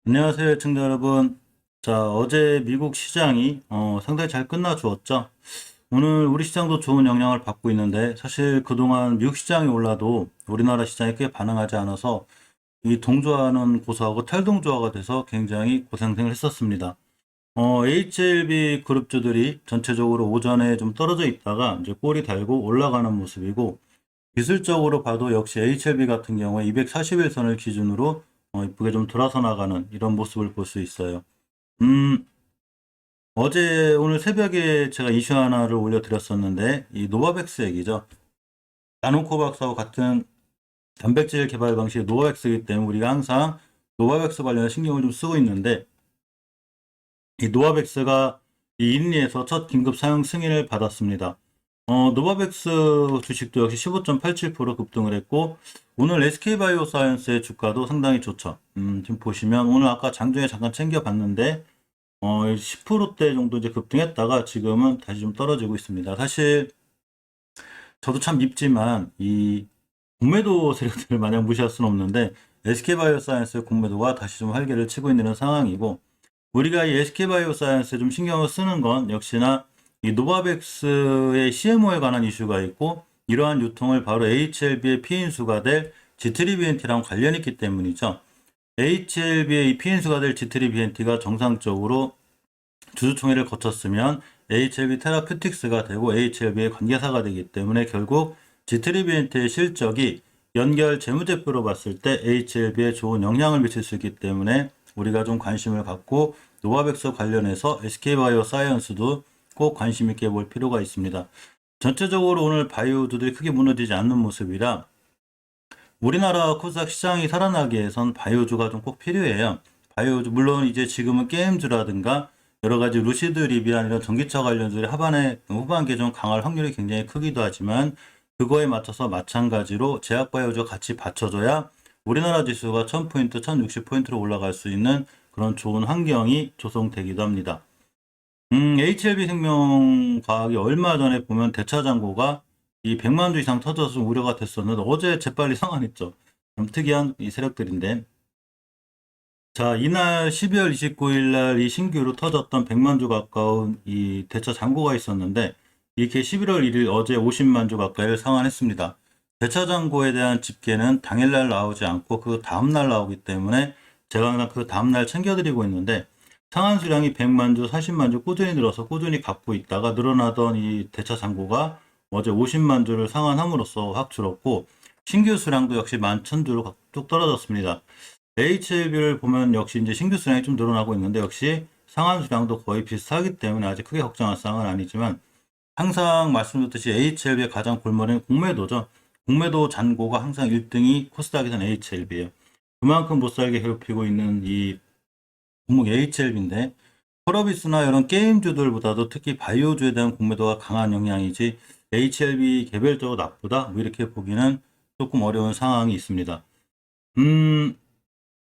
안녕하세요, 시청자 여러분. 자, 어제 미국 시장이 상당히 잘 끝나주었죠. 오늘 우리 시장도 좋은 영향을 받고 있는데 사실 그동안 미국 시장이 올라도 우리나라 시장이 꽤 반응하지 않아서 이 동조하는 고소하고 탈동조화가 돼서 굉장히 고생을 했었습니다. HLB 그룹주들이 전체적으로 오전에 좀 떨어져 있다가 이제 꼬리 달고 올라가는 모습이고, 기술적으로 봐도 역시 HLB 같은 경우에 241선을 기준으로 이쁘게 좀 돌아서 나가는 이런 모습을 볼 수 있어요. 음, 오늘 새벽에 제가 이슈 하나를 올려드렸었는데, 이 노바백스 얘기죠. 나노코박스하고 같은 단백질 개발 방식의 노바백스이기 때문에 우리가 항상 노바백스 관련해 신경을 좀 쓰고 있는데, 이 노바백스가 이 인리에서 첫 긴급 사용 승인을 받았습니다. 노바백스 주식도 역시 15.87% 급등을 했고, 오늘 SK바이오사이언스의 주가도 상당히 좋죠. 지금 보시면 오늘 아까 장중에 잠깐 챙겨봤는데, 10%대 정도 이제 급등했다가 지금은 다시 좀 떨어지고 있습니다. 사실 저도 참 밉지만 이 공매도 세력들을 마냥 무시할 수는 없는데, SK바이오사이언스의 공매도가 다시 좀 활개를 치고 있는 상황이고, 우리가 이 SK바이오사이언스에 좀 신경을 쓰는 건 역시나 이 노바백스의 CMO에 관한 이슈가 있고, 이러한 유통을 바로 HLB의 피인수가 될 G3BNT랑 관련이 있기 때문이죠. HLB의 이 피인수가 될 G3BNT가 정상적으로 주주총회를 거쳤으면 HLB 테라퓨틱스가 되고 HLB의 관계사가 되기 때문에 결국 G3BNT의 실적이 연결 재무제표로 봤을 때 HLB에 좋은 영향을 미칠 수 있기 때문에 우리가 좀 관심을 갖고 노바백스 관련해서 SK바이오사이언스도 꼭 관심 있게 볼 필요가 있습니다. 전체적으로 오늘 바이오주들이 크게 무너지지 않는 모습이라 우리나라 코스닥 시장이 살아나기 위해선 바이오주가 좀 꼭 필요해요. 바이오주, 물론 이제 지금은 게임주라든가 여러 가지 루시드 리비안 이런 전기차 관련주들이 후반기에 좀 강할 확률이 굉장히 크기도 하지만 그거에 맞춰서 마찬가지로 제약바이오주가 같이 받쳐줘야 우리나라 지수가 1000포인트, 1060포인트로 올라갈 수 있는 그런 좋은 환경이 조성되기도 합니다. HLB 생명과학이 얼마 전에 보면 대차장고가 이 100만 주 이상 터져서 좀 우려가 됐었는데 어제 재빨리 상환했죠. 좀 특이한 이 세력들인데. 자, 이날 12월 29일 날 이 신규로 터졌던 100만 주 가까운 이 대차 잔고가 있었는데 이렇게 11월 1일 어제 50만 주 가까이를 상환했습니다. 대차 잔고에 대한 집계는 당일날 나오지 않고 그 다음날 나오기 때문에 제가 항상 그 다음날 챙겨드리고 있는데 상한 수량이 100만 주, 40만 주 꾸준히 늘어서 꾸준히 갖고 있다가 늘어나던 이 대차 잔고가 어제 50만 주를 상환함으로써 확 줄었고 신규 수량도 역시 11,000주로 뚝 떨어졌습니다. HLB를 보면 역시 이제 신규 수량이 좀 늘어나고 있는데 역시 상한 수량도 거의 비슷하기 때문에 아직 크게 걱정할 사항은 아니지만 항상 말씀드렸듯이 HLB의 가장 골머리는 공매도죠. 공매도 잔고가 항상 1등이 코스닥에서는 HLB예요. 그만큼 못살게 괴롭히고 있는 이 종목 HLB인데 펄어비스나 이런 게임주들보다도 특히 바이오주에 대한 공매도가 강한 영향이지 HLB 개별적으로 나쁘다? 뭐 이렇게 보기는 조금 어려운 상황이 있습니다.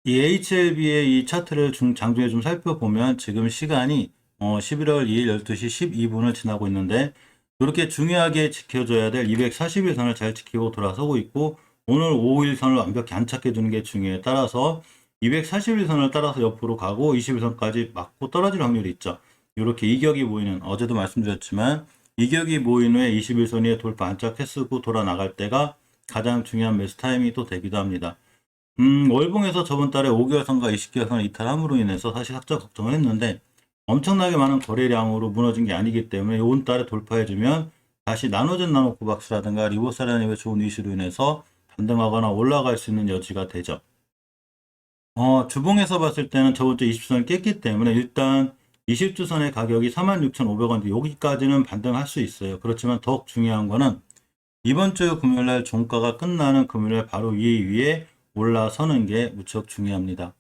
이 HLB의 이 차트를 장중에 좀 살펴보면 지금 시간이 11월 2일 12시 12분을 지나고 있는데 이렇게 중요하게 지켜줘야 될 241선을 잘 지키고 돌아서고 있고 오늘 5일선을 완벽히 안착해 주는 게 중요해. 따라서 241선을 따라서 옆으로 가고 21선까지 맞고 떨어질 확률이 있죠. 이렇게 이격이 보이는, 어제도 말씀드렸지만 이격이 보인 후에 21선 위에 돌파 안착했고 돌아 나갈 때가 가장 중요한 매수 타이밍이 또 되기도 합니다. 월봉에서 저번 달에 5개월선과 20개월선을 이탈함으로 인해서 사실 살짝 걱정을 했는데 엄청나게 많은 거래량으로 무너진 게 아니기 때문에 이번 달에 돌파해주면 다시 나노젠 나노코박스라든가 리보사라님의 좋은 이슈로 인해서 반등하거나 올라갈 수 있는 여지가 되죠. 주봉에서 봤을 때는 저번 주 20선을 깼기 때문에 일단 20주선의 가격이 46,500원, 여기까지는 반등할 수 있어요. 그렇지만 더욱 중요한 거는 이번 주 금요일날 종가가 끝나는 금요일날 바로 위에 올라서는 게 무척 중요합니다.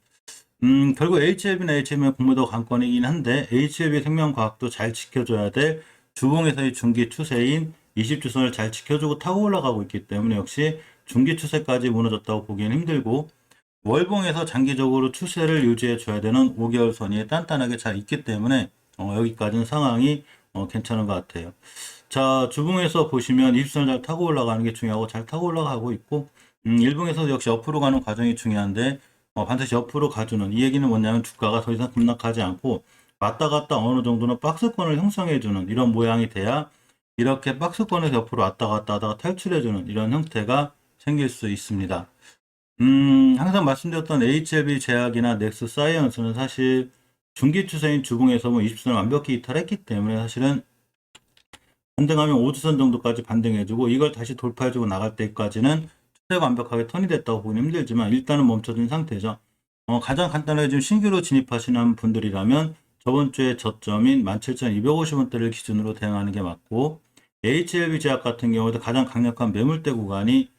결국 HLB나 HM의 공매도 관건이긴 한데 HLB 생명과학도 잘 지켜줘야 될 주봉에서의 중기 추세인 20주선을 잘 지켜주고 타고 올라가고 있기 때문에 역시 중기 추세까지 무너졌다고 보기는 힘들고 월봉에서 장기적으로 추세를 유지해 줘야 되는 5개월 선이 단단하게 잘 있기 때문에 여기까지는 상황이 괜찮은 것 같아요. 자, 주봉에서 보시면 20선을 잘 타고 올라가는 게 중요하고 잘 타고 올라가고 있고 일봉에서 역시 옆으로 가는 과정이 중요한데 반드시 옆으로 가주는, 이 얘기는 뭐냐면 주가가 더 이상 급락하지 않고 왔다 갔다 어느 정도는 박스권을 형성해주는 이런 모양이 돼야 이렇게 박스권에서 옆으로 왔다 갔다 하다가 탈출해주는 이런 형태가 생길 수 있습니다. 항상 말씀드렸던 HLB 제약이나 넥스 사이언스는 사실 중기 추세인 주봉에서 뭐 20선을 완벽히 이탈했기 때문에 사실은 반등하면 5주선 정도까지 반등해주고 이걸 다시 돌파해주고 나갈 때까지는 추세가 완벽하게 턴이 됐다고 보기는 힘들지만 일단은 멈춰진 상태죠. 가장 간단하게 지금 신규로 진입하시는 분들이라면 저번 주에 저점인 17,250원대를 기준으로 대응하는 게 맞고, HLB 제약 같은 경우도 가장 강력한 매물대 구간이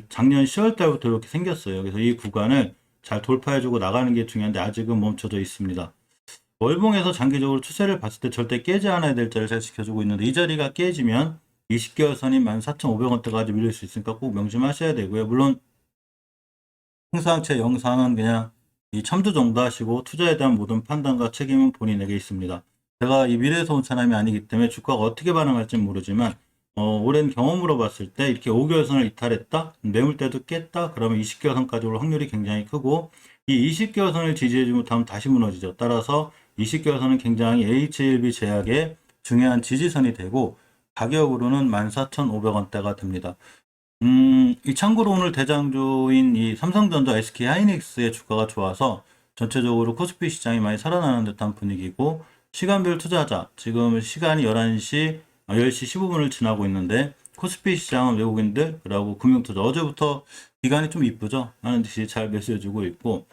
작년 10월 달부터 이렇게 생겼어요. 그래서 이 구간을 잘 돌파해주고 나가는 게 중요한데 아직은 멈춰져 있습니다. 월봉에서 장기적으로 추세를 봤을 때 절대 깨지 않아야 될 자리를 잘 지켜주고 있는데 이 자리가 깨지면 20개월 선인 14,500원대까지 밀릴 수 있으니까 꼭 명심하셔야 되고요. 물론 항상 제 영상은 그냥 이 첨도 정도 하시고 투자에 대한 모든 판단과 책임은 본인에게 있습니다. 제가 이 미래에서 온 사람이 아니기 때문에 주가가 어떻게 반응할지 모르지만 오랜 경험으로 봤을 때 이렇게 5개월 선을 이탈했다, 매물대도 깼다, 그러면 20개월 선까지 올 확률이 굉장히 크고 이 20개월 선을 지지해주지 못하면 다시 무너지죠. 따라서 20개월 선은 굉장히 HLB 제약의 중요한 지지선이 되고 가격으로는 14,500원대가 됩니다. 이 참고로 오늘 대장주인 이 삼성전자, SK 하이닉스의 주가가 좋아서 전체적으로 코스피 시장이 많이 살아나는 듯한 분위기고, 시간별 투자자, 지금 시간이 10시 15분을 지나고 있는데 코스피 시장은 외국인들, 그리고 금융투자, 어제부터 기간이 좀 이쁘죠? 하는 듯이 잘 매수해주고 있고,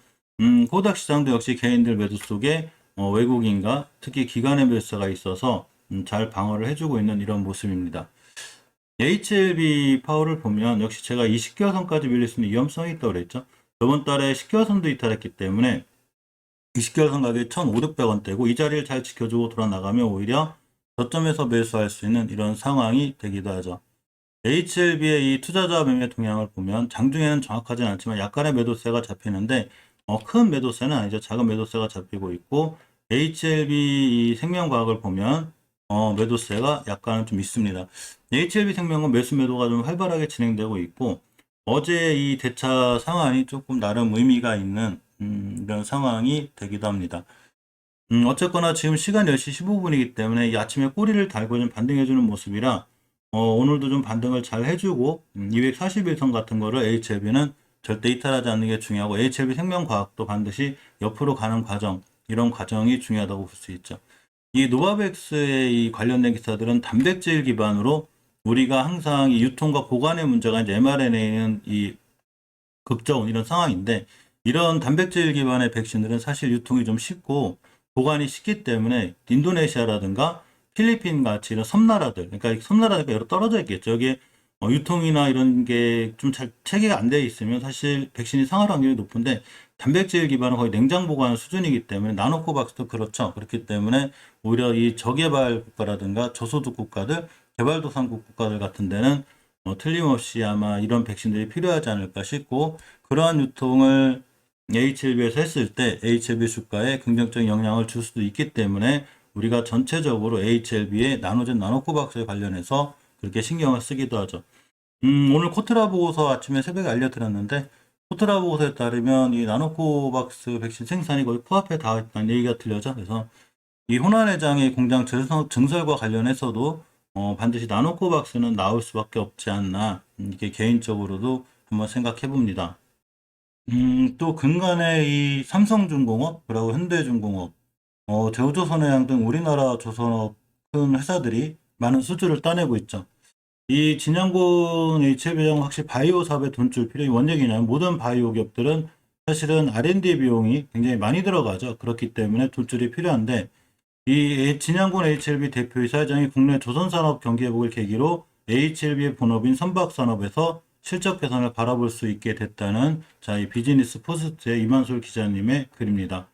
코닥 시장도 역시 개인들 매도 속에 외국인과 특히 기관의 매수가 있어서 잘 방어를 해주고 있는 이런 모습입니다. HLB 파워를 보면 역시 제가 20개월 선까지 밀릴 수 있는 위험성이 있다고 그랬죠. 저번 달에 10개월 선도 이탈했기 때문에 20개월 선 가격이 1,500원대고 이 자리를 잘 지켜주고 돌아나가면 오히려 저점에서 매수할 수 있는 이런 상황이 되기도 하죠. HLB의 이 투자자 매매 동향을 보면 장중에는 정확하진 않지만 약간의 매도세가 잡히는데 큰 매도세는 아니죠. 작은 매도세가 잡히고 있고, HLB 생명과학을 보면 매도세가 약간은 좀 있습니다. HLB 생명은 매수 매도가 좀 활발하게 진행되고 있고, 어제 이 대차 상황이 조금 나름 의미가 있는 이런 상황이 되기도 합니다. 어쨌거나 지금 시간 10시 15분이기 때문에 이 아침에 꼬리를 달고 좀 반등해주는 모습이라 오늘도 좀 반등을 잘 해주고 241선 같은 거를 HLB는 절대 이탈하지 않는 게 중요하고, HLB 생명과학도 반드시 옆으로 가는 과정, 이런 과정이 중요하다고 볼 수 있죠. 이 노바백스의 이 관련된 기사들은 단백질 기반으로 우리가 항상 이 유통과 보관의 문제가 이제 mRNA는 이 극적인 이런 상황인데, 이런 단백질 기반의 백신들은 사실 유통이 좀 쉽고 보관이 쉽기 때문에 인도네시아라든가 필리핀 같이 이런 섬나라들, 그러니까 섬나라가 여러 떨어져 있겠죠. 여기에 유통이나 이런 게 좀 잘 체계가 안 되어 있으면 사실 백신이 상할 확률이 높은데, 단백질 기반은 거의 냉장 보관 수준이기 때문에 나노코박스도 그렇죠. 그렇기 때문에 오히려 이 저개발 국가라든가 저소득 국가들, 개발도상국 국가들 같은 데는 틀림없이 아마 이런 백신들이 필요하지 않을까 싶고, 그러한 유통을 HLB에서 했을 때 HLB 주가에 긍정적인 영향을 줄 수도 있기 때문에 우리가 전체적으로 HLB의 나노젠 나노코박스에 관련해서 그렇게 신경을 쓰기도 하죠. 오늘 코트라 보고서 아침에 새벽에 알려드렸는데, 코트라 보고서에 따르면 이 나노코박스 백신 생산이 거의 코앞에 닿았다는 얘기가 들려져. 그래서 이 호난회장의 공장 증설과 관련해서도 반드시 나노코박스는 나올 수밖에 없지 않나, 이게 개인적으로도 한번 생각해 봅니다. 또 근간에 이 삼성중공업, 그리고 현대중공업, 제우조선해양 등 우리나라 조선업 큰 회사들이 많은 수주를 따내고 있죠. 이 진양군 HLB형 확실히 바이오 사업에 돈줄 필요이 뭔 얘기냐면, 모든 바이오 기업들은 사실은 R&D 비용이 굉장히 많이 들어가죠. 그렇기 때문에 돈줄이 필요한데, 이 진양군 HLB 대표이사장이 국내 조선산업 경기회복을 계기로 HLB의 본업인 선박산업에서 실적 개선을 바라볼 수 있게 됐다는, 자, 이 비즈니스 포스트의 이만솔 기자님의 글입니다.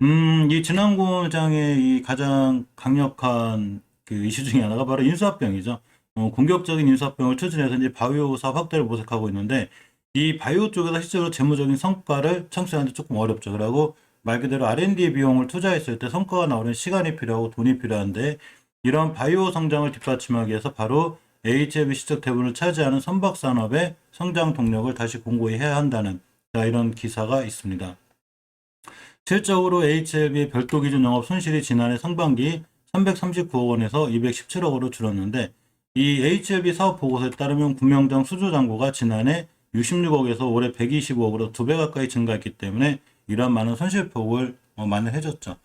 이 진양군 회장의 이 가장 강력한 그 이슈 중에 하나가 바로 인수합병이죠. 공격적인 인수합병을 추진해서 이제 바이오 사업 확대를 모색하고 있는데, 이 바이오 쪽에서 실제로 재무적인 성과를 창출하는 데 조금 어렵죠. 그리고 말 그대로 R&D 비용을 투자했을 때 성과가 나오는 시간이 필요하고 돈이 필요한데, 이런 바이오 성장을 뒷받침하기 위해서 바로 HLB 시적 대부분을 차지하는 선박 산업의 성장 동력을 다시 공고히 해야 한다는 자, 이런 기사가 있습니다. 실적으로 HLB의 별도 기준 영업 손실이 지난해 상반기 339억 원에서 217억 원으로 줄었는데, 이 HLB 사업 보고서에 따르면 구명정 수주 잔고가 지난해 66억에서 올해 125억으로 2배 가까이 증가했기 때문에 이러한 많은 손실폭을 만회해줬죠.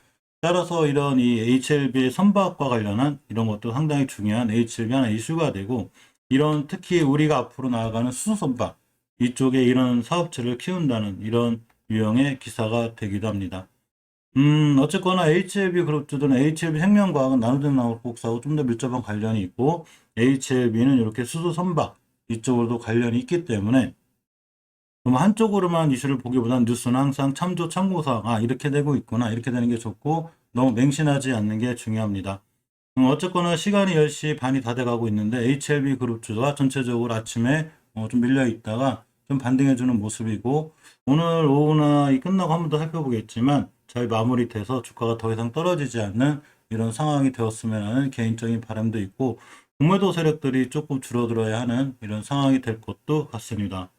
따라서 이런 이 HLB의 선박과 관련한 이런 것도 상당히 중요한 HLB 하나 이슈가 되고, 이런 특히 우리가 앞으로 나아가는 수소선박 이쪽에 이런 사업체를 키운다는 이런 유형의 기사가 되기도 합니다. 어쨌거나 HLB 그룹주들은 HLB 생명과학은 나노등 나노복사하고 좀 더 밀접한 관련이 있고, HLB는 이렇게 수소 선박 이쪽으로도 관련이 있기 때문에, 그럼 한쪽으로만 이슈를 보기보다는 뉴스는 항상 참조 참고사항, 이렇게 되고 있구나, 이렇게 되는 게 좋고, 너무 맹신하지 않는 게 중요합니다. 어쨌거나 시간이 10시 반이 다 돼가고 있는데, HLB 그룹주가 전체적으로 아침에 좀 밀려 있다가 좀 반등해주는 모습이고, 오늘 오후나 끝나고 한 번 더 살펴보겠지만 잘 마무리돼서 주가가 더 이상 떨어지지 않는 이런 상황이 되었으면 하는 개인적인 바람도 있고, 공매도 세력들이 조금 줄어들어야 하는 이런 상황이 될 것도 같습니다.